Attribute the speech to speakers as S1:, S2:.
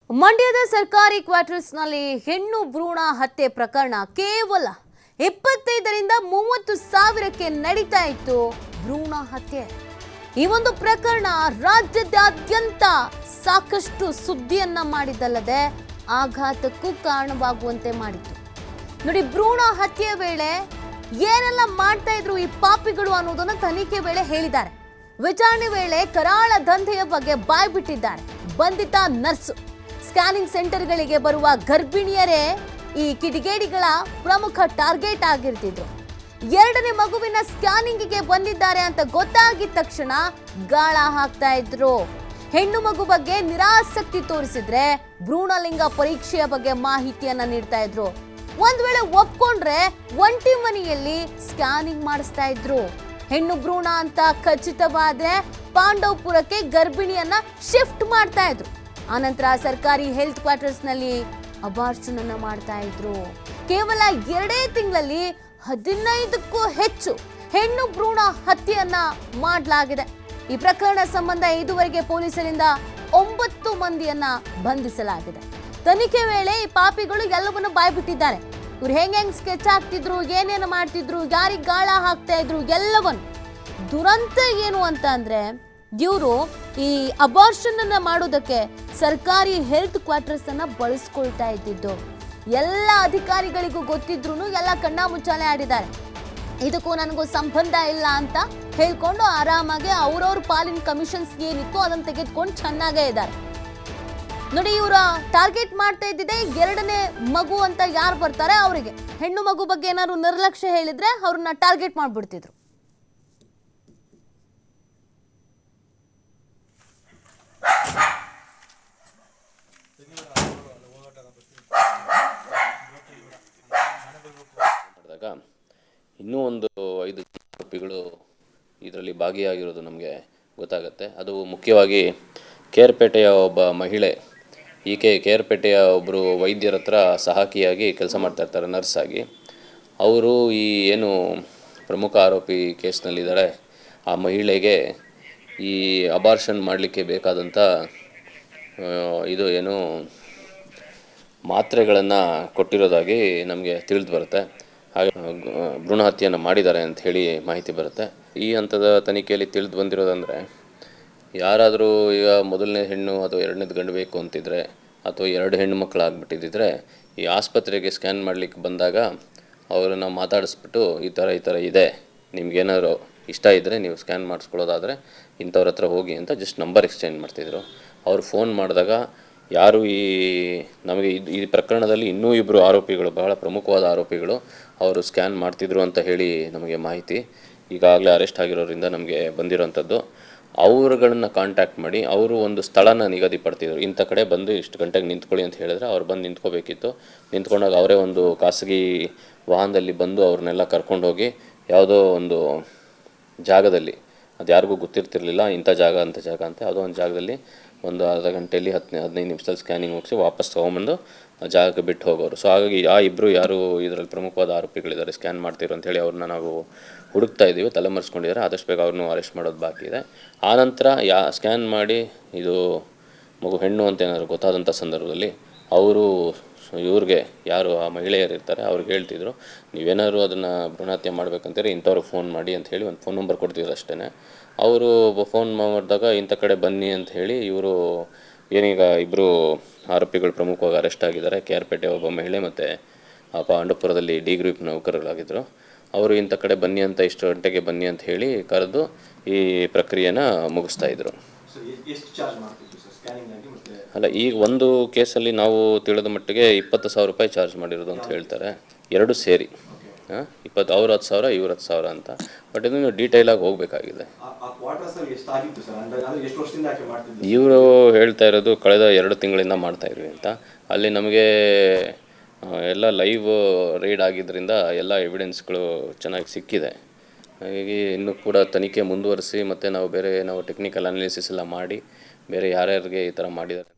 S1: ಮಂಡ್ಯದ ಸರ್ಕಾರಿ ಕ್ವಾರ್ಟರ್ಸ್ನಲ್ಲಿ ಹೆಣ್ಣು ಭ್ರೂಣ ಹತ್ಯೆ ಪ್ರಕರಣ ಕೇವಲ 25ರಿಂದ 30 ಸಾವಿರಕ್ಕೆ ನಡೀತಾ ಇತ್ತು ಭ್ರೂಣ ಹತ್ಯೆ. ಈ ಒಂದು ಪ್ರಕರಣ ರಾಜ್ಯದಾದ್ಯಂತ ಸಾಕಷ್ಟು ಸುದ್ದಿಯನ್ನ ಮಾಡಿದ್ದಲ್ಲದೆ ಆಘಾತಕ್ಕೂ ಕಾರಣವಾಗುವಂತೆ ಮಾಡಿತು. ನೋಡಿ, ಭ್ರೂಣ ಹತ್ಯೆ ವೇಳೆ ಏನೆಲ್ಲ ಮಾಡ್ತಾ ಇದ್ರು ಈ ಪಾಪಿಗಳು ಅನ್ನೋದನ್ನ ತನಿಖೆ ವೇಳೆ ಹೇಳಿದ್ದಾರೆ. ವಿಚಾರಣೆ ವೇಳೆ ಕರಾಳ ದಂಧೆಯ ಬಗ್ಗೆ ಬಾಯ್ಬಿಟ್ಟಿದ್ದಾರೆ ಬಂಧಿತ ನರ್ಸ್. ಸ್ಕ್ಯಾನಿಂಗ್ ಸೆಂಟರ್ಗಳಿಗೆ ಬರುವ ಗರ್ಭಿಣಿಯರೇ ಈ ಕಿಡಿಗೇಡಿಗಳ ಪ್ರಮುಖ ಟಾರ್ಗೆಟ್ ಆಗಿರ್ತಿದ್ರು. 2ನೇ ಮಗುವಿನ ಸ್ಕ್ಯಾನಿಂಗ್ಗೆ ಬಂದಿದ್ದಾರೆ ಅಂತ ಗೊತ್ತಾಗಿದ ತಕ್ಷಣ ಗಾಳ ಹಾಕ್ತಾ ಇದ್ರು. ಹೆಣ್ಣು ಮಗು ಬಗ್ಗೆ ನಿರಾಸಕ್ತಿ ತೋರಿಸಿದ್ರೆ ಭ್ರೂಣಲಿಂಗ ಪರೀಕ್ಷೆಯ ಬಗ್ಗೆ ಮಾಹಿತಿಯನ್ನ ನೀಡ್ತಾ ಇದ್ರು. ಒಂದ್ ವೇಳೆ ಒಪ್ಕೊಂಡ್ರೆ ಒಂಟಿ ಮನೆಯಲ್ಲಿ ಸ್ಕ್ಯಾನಿಂಗ್ ಮಾಡಿಸ್ತಾ ಇದ್ರು. ಹೆಣ್ಣು ಭ್ರೂಣ ಅಂತ ಖಚಿತವಾದ್ರೆ ಪಾಂಡವಪುರಕ್ಕೆ ಗರ್ಭಿಣಿಯನ್ನ ಶಿಫ್ಟ್ ಮಾಡ್ತಾ ಇದ್ರು. ಆನಂತರ ಸರ್ಕಾರಿ ಹೆಲ್ತ್ ಕ್ವಾರ್ಟರ್ಸ್ ನಲ್ಲಿ ಅಬಾರ್ಷನ್ ಅನ್ನ ಮಾಡ್ತಾ ಇದ್ರು. ಕೇವಲ 2 ತಿಂಗಳಲ್ಲಿ 15ಕ್ಕೂ ಹೆಚ್ಚು ಹೆಣ್ಣು ಭ್ರೂಣ ಹತ್ಯೆಯನ್ನ ಮಾಡಲಾಗಿದೆ. ಈ ಪ್ರಕರಣ ಸಂಬಂಧ ಇದುವರೆಗೆ ಪೊಲೀಸರಿಂದ 9 ಮಂದಿಯನ್ನ ಬಂಧಿಸಲಾಗಿದೆ. ತನಿಖೆ ವೇಳೆ ಈ ಪಾಪಿಗಳು ಎಲ್ಲವನ್ನೂ ಬಾಯ್ಬಿಟ್ಟಿದ್ದಾರೆ. ಇವ್ರು ಹೆಂಗ್ ಸ್ಕೆಚ್ ಹಾಕ್ತಿದ್ರು, ಏನೇನು ಮಾಡ್ತಿದ್ರು, ಯಾರಿಗೆ ಗಾಳ ಹಾಕ್ತಾ ಇದ್ರು, ಎಲ್ಲವನ್ನು. ದುರಂತ ಏನು ಅಂತ ಅಂದ್ರೆ ಇವರು ಈ ಅಬಾರ್ಷನ್ ಅನ್ನ ಮಾಡೋದಕ್ಕೆ ಸರ್ಕಾರಿ ಹೆಲ್ತ್ ಕ್ವಾರ್ಟರ್ಸ್ ಅನ್ನ ಬಳಸ್ಕೊಳ್ತಾ ಇದ್ದಿದ್ದು. ಎಲ್ಲ ಅಧಿಕಾರಿಗಳಿಗೂ ಗೊತ್ತಿದ್ರು ಎಲ್ಲ ಕಣ್ಣ ಮುಚ್ಚಾಲೆ ಆಡಿದ್ದಾರೆ. ಇದಕ್ಕೂ ನನಗೂ ಸಂಬಂಧ ಇಲ್ಲ ಅಂತ ಹೇಳ್ಕೊಂಡು ಆರಾಮಾಗಿ ಅವ್ರವ್ರ ಪಾಲಿನ ಕಮಿಷನ್ಸ್ ಏನಿತ್ತು ಅದನ್ನ ತೆಗೆದುಕೊಂಡು ಚೆನ್ನಾಗೇ ಇದ್ದಾರೆ. ನೋಡಿ, ಇವರ ಟಾರ್ಗೆಟ್ ಮಾಡ್ತಾ ಇದ್ದಿದೆ 2ನೇ ಮಗು ಅಂತ ಯಾರು ಬರ್ತಾರೆ ಅವರಿಗೆ. ಹೆಣ್ಣು ಮಗು ಬಗ್ಗೆ ಏನಾದ್ರು ನಿರ್ಲಕ್ಷ್ಯ ಹೇಳಿದ್ರೆ ಅವ್ರನ್ನ ಟಾರ್ಗೆಟ್ ಮಾಡ್ಬಿಡ್ತಿದ್ರು.
S2: ಇನ್ನೂ ಒಂದು 5 ಆರೋಪಿಗಳು ಇದರಲ್ಲಿ ಭಾಗಿಯಾಗಿರೋದು ನಮಗೆ ಗೊತ್ತಾಗುತ್ತೆ. ಅದು ಮುಖ್ಯವಾಗಿ ಕೇರ್ಪೇಟೆಯ ಒಬ್ಬ ಮಹಿಳೆ. ಈಕೆ ಕೇರ್ಪೇಟೆಯ ಒಬ್ಬರು ವೈದ್ಯರ ಹತ್ರ ಸಹಾಕಿಯಾಗಿ ಕೆಲಸ ಮಾಡ್ತಾ ಇರ್ತಾರೆ, ನರ್ಸ್ ಆಗಿ. ಅವರು ಈ ಏನು ಪ್ರಮುಖ ಆರೋಪಿ ಕೇಸ್ನಲ್ಲಿದ್ದಾರೆ ಆ ಮಹಿಳೆಗೆ ಈ ಅಬಾರ್ಷನ್ ಮಾಡಲಿಕ್ಕೆ ಬೇಕಾದಂಥ ಇದು ಏನು ಮಾತ್ರೆಗಳನ್ನು ಕೊಟ್ಟಿರೋದಾಗಿ ನಮಗೆ ತಿಳಿದು ಬರುತ್ತೆ. ಹಾಗೆ ಭ್ರೂಣ ಹತ್ಯೆಯನ್ನು ಮಾಡಿದ್ದಾರೆ ಅಂತ ಹೇಳಿ ಮಾಹಿತಿ ಬರುತ್ತೆ. ಈ ಹಂತದ ತನಿಖೆಯಲ್ಲಿ ತಿಳಿದು ಬಂದಿರೋದಂದರೆ, ಯಾರಾದರೂ ಈಗ ಮೊದಲನೇ ಹೆಣ್ಣು ಅಥವಾ 2ನೇದು ಗಂಡು ಬೇಕು ಅಂತಿದ್ರೆ ಅಥವಾ 2 ಹೆಣ್ಣು ಮಕ್ಕಳು ಆಗಿಬಿಟ್ಟಿದ್ದರೆ ಈ ಆಸ್ಪತ್ರೆಗೆ ಸ್ಕ್ಯಾನ್ ಮಾಡಲಿಕ್ಕೆ ಬಂದಾಗ ಅವರನ್ನು ಮಾತಾಡಿಸ್ಬಿಟ್ಟು ಈ ಥರ ಇದೆ, ನಿಮ್ಗೇನಾದ್ರು ಇಷ್ಟ ಇದ್ದರೆ ನೀವು ಸ್ಕ್ಯಾನ್ ಮಾಡಿಸ್ಕೊಳ್ಳೋದಾದರೆ ಇಂಥವ್ರ ಹತ್ರ ಹೋಗಿ ಅಂತ ಜಸ್ಟ್ ನಂಬರ್ ಎಕ್ಸ್ಚೇಂಜ್ ಮಾಡ್ತಿದ್ರು. ಅವ್ರು ಫೋನ್ ಮಾಡಿದಾಗ ಯಾರು ನಮಗೆ ಈ ಪ್ರಕರಣದಲ್ಲಿ ಇನ್ನೂ 2 ಆರೋಪಿಗಳು, ಬಹಳ ಪ್ರಮುಖವಾದ ಆರೋಪಿಗಳು ಅವರು ಸ್ಕ್ಯಾನ್ ಮಾಡ್ತಿದ್ರು ಅಂತ ಹೇಳಿ ನಮಗೆ ಮಾಹಿತಿ ಈಗಾಗಲೇ ಅರೆಸ್ಟ್ ಆಗಿರೋರಿಂದ ನಮಗೆ ಬಂದಿರೋವಂಥದ್ದು. ಅವರುಗಳನ್ನು ಕಾಂಟ್ಯಾಕ್ಟ್ ಮಾಡಿ ಅವರು ಒಂದು ಸ್ಥಳನ ನಿಗದಿಪಡ್ತಿದ್ರು. ಇಂಥ ಕಡೆ ಬಂದು ಇಷ್ಟು ಗಂಟೆಗೆ ನಿಂತ್ಕೊಳ್ಳಿ ಅಂತ ಹೇಳಿದ್ರೆ ಅವ್ರು ಬಂದು ನಿಂತ್ಕೋಬೇಕಿತ್ತು. ನಿಂತ್ಕೊಂಡಾಗ ಅವರೇ ಒಂದು ಖಾಸಗಿ ವಾಹನದಲ್ಲಿ ಬಂದು ಅವ್ರನ್ನೆಲ್ಲ ಕರ್ಕೊಂಡೋಗಿ ಯಾವುದೋ ಒಂದು ಜಾಗದಲ್ಲಿ, ಅದು ಯಾರಿಗೂ ಗೊತ್ತಿರ್ತಿರ್ಲಿಲ್ಲ ಇಂಥ ಜಾಗ ಅಂತ ಯಾವುದೋ ಒಂದು ಜಾಗದಲ್ಲಿ ಒಂದು ಅರ್ಧ ಗಂಟೆಯಲ್ಲಿ 15 ನಿಮಿಷದಲ್ಲಿ ಸ್ಕ್ಯಾನಿಂಗ್ ಮುಗಿಸಿ ವಾಪಸ್ ತೊಗೊಂಬಂದು ಜಾಗಕ್ಕೆ ಬಿಟ್ಟು ಹೋಗೋರು. ಸೊ ಹಾಗಾಗಿ ಆ 2 ಯಾರು ಇದರಲ್ಲಿ ಪ್ರಮುಖವಾದ ಆರೋಪಿಗಳಿದ್ದಾರೆ ಸ್ಕ್ಯಾನ್ ಮಾಡ್ತಿರೋ ಅಂಥೇಳಿ ಅವ್ರನ್ನ ನಾವು ಹುಡುಕ್ತಾ ಇದ್ದೀವಿ. ತಲೆಮರೆಸ್ಕೊಂಡಿದ್ದಾರೆ. ಆದಷ್ಟು ಬೇಗ ಅವ್ರನ್ನೂ ಅರೆಸ್ಟ್ ಮಾಡೋದು ಬಾಕಿ ಇದೆ. ಆನಂತರ ಸ್ಕ್ಯಾನ್ ಮಾಡಿ ಇದು ಮಗು ಹೆಣ್ಣು ಅಂತ ಏನಾದ್ರು ಗೊತ್ತಾದಂಥ ಸಂದರ್ಭದಲ್ಲಿ ಅವರು ಇವ್ರಿಗೆ ಯಾರು ಆ ಮಹಿಳೆಯರು ಇರ್ತಾರೆ ಅವ್ರಿಗೆ ಹೇಳ್ತಿದ್ರು, ನೀವೇನಾದ್ರು ಅದನ್ನು ಭ್ರೂಣಹತ್ಯೆ ಮಾಡ್ಬೇಕಂತೀರಿ ಇಂಥವ್ರಿಗೆ ಫೋನ್ ಮಾಡಿ ಅಂತ ಹೇಳಿ ಒಂದು ಫೋನ್ ನಂಬರ್ ಕೊಡ್ತಿದ್ರು ಅಷ್ಟೇ. ಅವರು ಫೋನ್ ಮಾಡಿದಾಗ ಇಂಥ ಕಡೆ ಬನ್ನಿ ಅಂತ ಹೇಳಿ ಇವರು ಏನೀಗ 2 ಆರೋಪಿಗಳು ಪ್ರಮುಖವಾಗಿ ಅರೆಸ್ಟ್ ಆಗಿದ್ದಾರೆ. ಕೇರ್ಪೇಟೆ ಒಬ್ಬ ಮಹಿಳೆ ಮತ್ತು ಪಾಂಡವಪುರದಲ್ಲಿ ಡಿ ಗ್ರೂಪ್ ನೌಕರರಾಗಿದ್ದರು. ಅವರು ಇಂಥ ಕಡೆ ಬನ್ನಿ ಅಂತ ಇಷ್ಟು ಗಂಟೆಗೆ ಬನ್ನಿ ಅಂತ ಹೇಳಿ ಕರೆದು ಈ ಪ್ರಕ್ರಿಯೆನ ಮುಗಿಸ್ತಾ ಇದ್ರು. ಅಲ್ಲ, ಈಗ ಒಂದು ಕೇಸಲ್ಲಿ ನಾವು ತಿಳಿದ ಮಟ್ಟಿಗೆ 20,000 ರೂಪಾಯಿ ಚಾರ್ಜ್ ಮಾಡಿರೋದು ಅಂತ ಹೇಳ್ತಾರೆ, 2 ಸೇರಿ. 20 ಅವ್ರು 10,000 ಇವ್ರು 10,000 ಅಂತ. ಬಟ್ ಇದನ್ನು ಡೀಟೇಲಾಗಿ ಹೋಗಬೇಕಾಗಿದೆ. ಇವರು ಹೇಳ್ತಾ ಇರೋದು ಕಳೆದ 2 ತಿಂಗಳಿಂದ ಮಾಡ್ತಾ ಇದ್ವಿ ಅಂತ. ಅಲ್ಲಿ ನಮಗೆ ಎಲ್ಲ ಲೈವ್ ರೈಡ್ ಆಗಿದ್ದರಿಂದ ಎಲ್ಲ ಎವಿಡೆನ್ಸ್ಗಳು ಚೆನ್ನಾಗಿ ಸಿಕ್ಕಿದೆ. ಹಾಗಾಗಿ ಇನ್ನೂ ಕೂಡ ತನಿಖೆ ಮುಂದುವರಿಸಿ ಮತ್ತು ನಾವು ಟೆಕ್ನಿಕಲ್ ಅನಾಲಿಸಿಸ್ ಎಲ್ಲ ಮಾಡಿ ಬೇರೆ ಯಾರ್ಯಾರಿಗೆ ಈ ಥರ ಮಾಡಿದ್ದಾರೆ